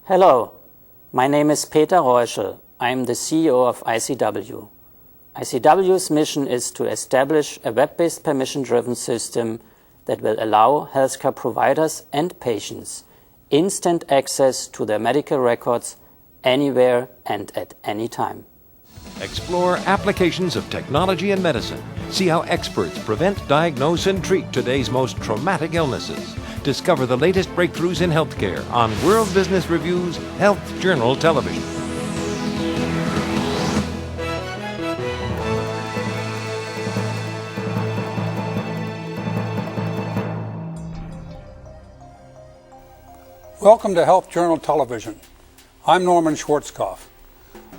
Hello, my name is Peter Reuschel. I am the CEO of ICW. ICW's mission is to establish a web-based permission-driven system that will allow healthcare providers and patients instant access to their medical records anywhere and at any time. Explore applications of technology in medicine. See how experts prevent, diagnose, and treat today's most traumatic illnesses. Discover the latest breakthroughs in healthcare on World Business Review's Health Journal Television. Welcome to Health Journal Television. I'm Norman Schwarzkopf.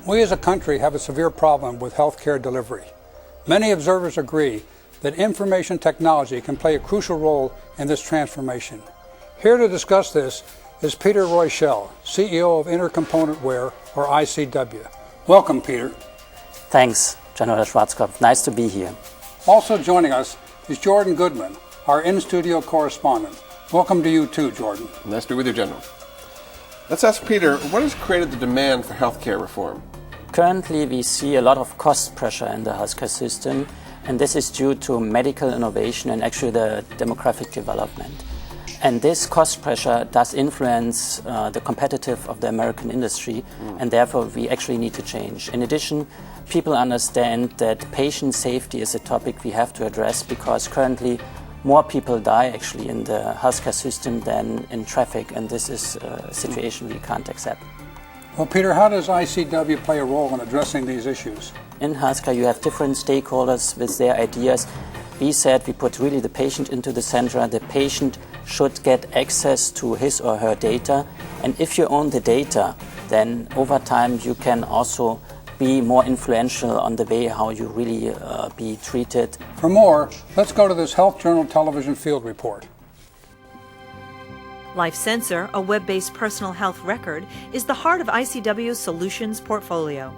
We as a country have a severe problem with healthcare delivery. Many observers agree that information technology can play a crucial role in this transformation. Here to discuss this is Peter Reuschel, CEO of Intercomponent Wear, or ICW. Welcome, Peter. Thanks, General Schwarzkopf. Nice to be here. Also joining us is Jordan Goodman, our in-studio correspondent. Welcome to you too, Jordan. Nice to be with you, General. Let's ask Peter, what has created the demand for healthcare reform? Currently, we see a lot of cost pressure in the healthcare system, and this is due to medical innovation and actually the demographic development. And this cost pressure does influence the competitiveness of the American industry, and therefore we actually need to change. In addition, people understand that patient safety is a topic we have to address because currently more people die actually in the healthcare system than in traffic, and this is a situation we can't accept. Well, Peter, how does ICW play a role in addressing these issues? In healthcare, you have different stakeholders with their ideas. We said we put really the patient into the center. The patient should get access to his or her data, and if you own the data, then over time you can also be more influential on the way how you really be treated. For more, let's go to this Health Journal Television field report. LifeSensor, a web-based personal health record, is the heart of ICW's solutions portfolio.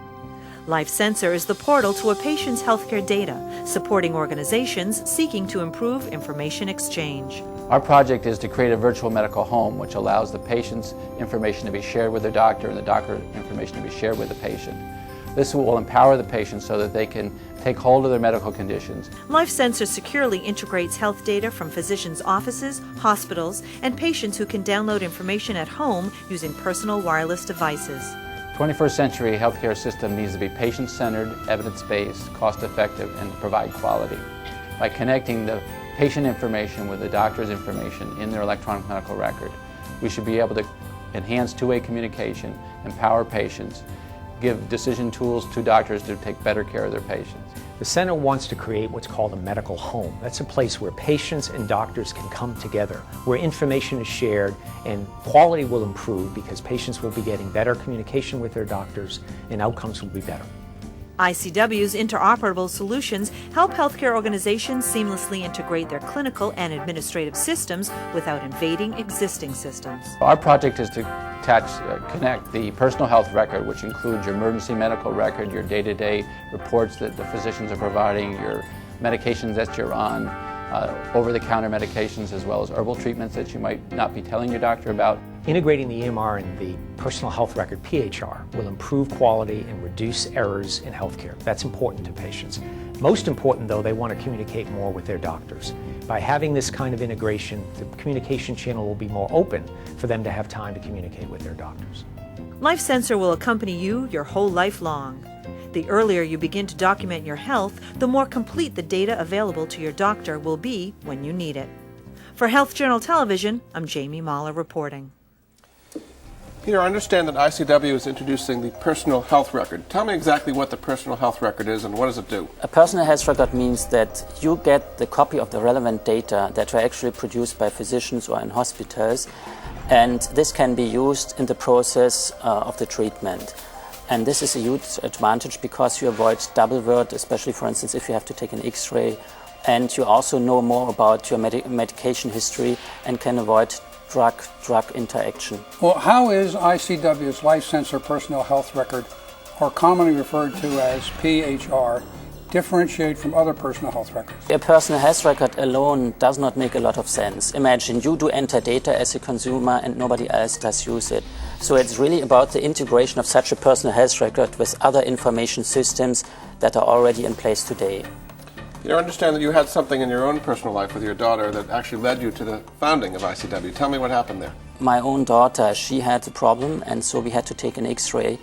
LifeSensor is the portal to a patient's healthcare data, supporting organizations seeking to improve information exchange. Our project is to create a virtual medical home which allows the patient's information to be shared with their doctor and the doctor's information to be shared with the patient. This will empower the patient so that they can take hold of their medical conditions. LifeSensor securely integrates health data from physicians' offices, hospitals, and patients who can download information at home using personal wireless devices. 21st century healthcare system needs to be patient-centered, evidence-based, cost-effective, and provide quality. By connecting the patient information with the doctor's information in their electronic medical record, we should be able to enhance two-way communication, empower patients, give decision tools to doctors to take better care of their patients. The center wants to create what's called a medical home. That's a place where patients and doctors can come together, where information is shared and quality will improve because patients will be getting better communication with their doctors and outcomes will be better. ICW's interoperable solutions help healthcare organizations seamlessly integrate their clinical and administrative systems without invading existing systems. Our project is to connect the personal health record, which includes your emergency medical record, your day-to-day reports that the physicians are providing, your medications that you're on, over-the-counter medications, as well as herbal treatments that you might not be telling your doctor about. Integrating the EMR and the personal health record, PHR, will improve quality and reduce errors in healthcare. That's important to patients. Most important, though, they want to communicate more with their doctors. By having this kind of integration, the communication channel will be more open for them to have time to communicate with their doctors. LifeSensor will accompany you your whole life long. The earlier you begin to document your health, the more complete the data available to your doctor will be when you need it. For Health Journal Television, I'm Jamie Mahler reporting. Peter, I understand that ICW is introducing the personal health record. Tell me exactly what the personal health record is and what does it do? A personal health record means that you get the copy of the relevant data that are actually produced by physicians or in hospitals, and this can be used in the process of the treatment. And this is a huge advantage because you avoid double work, especially, for instance, if you have to take an X-ray, and you also know more about your medication history and can avoid drug interaction. Well, how is ICW's LifeSensor Personal Health Record, or commonly referred to as PHR, differentiate from other personal health records? A personal health record alone does not make a lot of sense. Imagine you do enter data as a consumer and nobody else does use it. So it's really about the integration of such a personal health record with other information systems that are already in place today. You understand that you had something in your own personal life with your daughter that actually led you to the founding of ICW. Tell me what happened there. My own daughter, she had a problem, and so we had to take an X-ray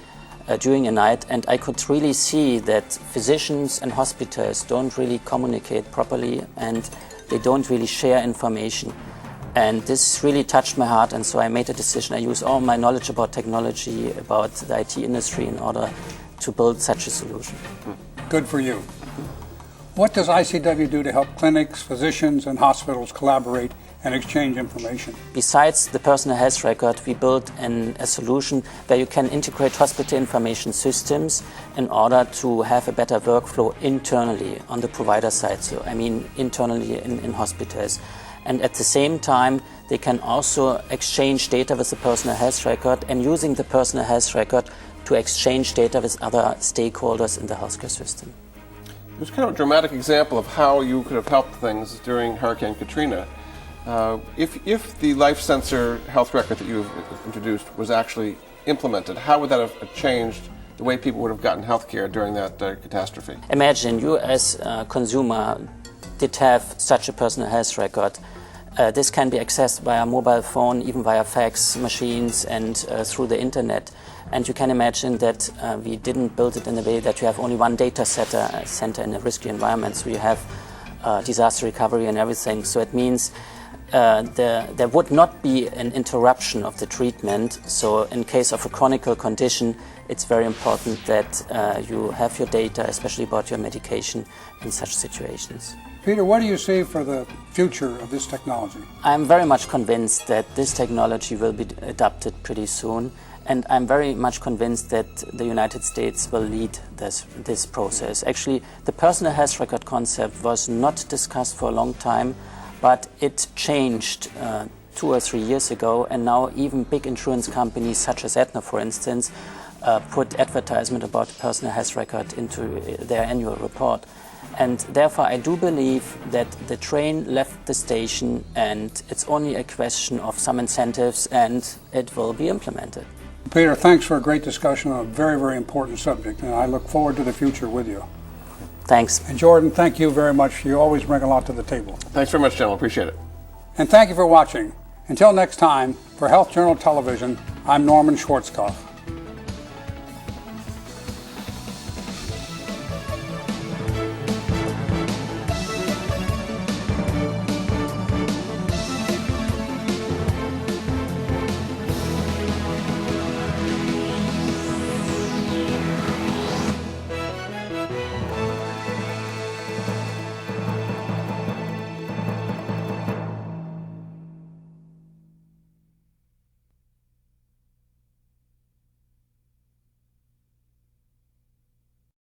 during a night, and I could really see that physicians and hospitals don't really communicate properly and they don't really share information. And this really touched my heart, and so I made a decision. I use all my knowledge about technology, about the IT industry in order to build such a solution. Good for you. What does ICW do to help clinics, physicians, and hospitals collaborate and exchange information? Besides the personal health record, we built a solution where you can integrate hospital information systems in order to have a better workflow internally on the provider side, so I mean internally in hospitals. And at the same time, they can also exchange data with the personal health record and using the personal health record to exchange data with other stakeholders in the healthcare system. There's kind of a dramatic example of how you could have helped things during Hurricane Katrina. If the life sensor health record that you've introduced was actually implemented, how would that have changed the way people would have gotten health care during that catastrophe? Imagine you as a consumer did have such a personal health record. This can be accessed via mobile phone, even via fax machines and through the internet. And you can imagine that we didn't build it in a way that you have only one data center in a risky environment. So you have disaster recovery and everything. So it means there would not be an interruption of the treatment. So in case of a chronic condition, it's very important that you have your data, especially about your medication in such situations. Peter, what do you see for the future of this technology? I'm very much convinced that this technology will be adopted pretty soon, and I'm very much convinced that the United States will lead this process. Actually, the personal health record concept was not discussed for a long time, but it changed 2 or 3 years ago, and now even big insurance companies such as Aetna, for instance, put advertisement about the personal health record into their annual report. And therefore, I do believe that the train left the station and it's only a question of some incentives and it will be implemented. Peter, thanks for a great discussion on a very, very important subject, and I look forward to the future with you. Thanks. And Jordan, thank you very much. You always bring a lot to the table. Thanks very much, gentlemen. Appreciate it. And thank you for watching. Until next time, for Health Journal Television, I'm Norman Schwarzkopf.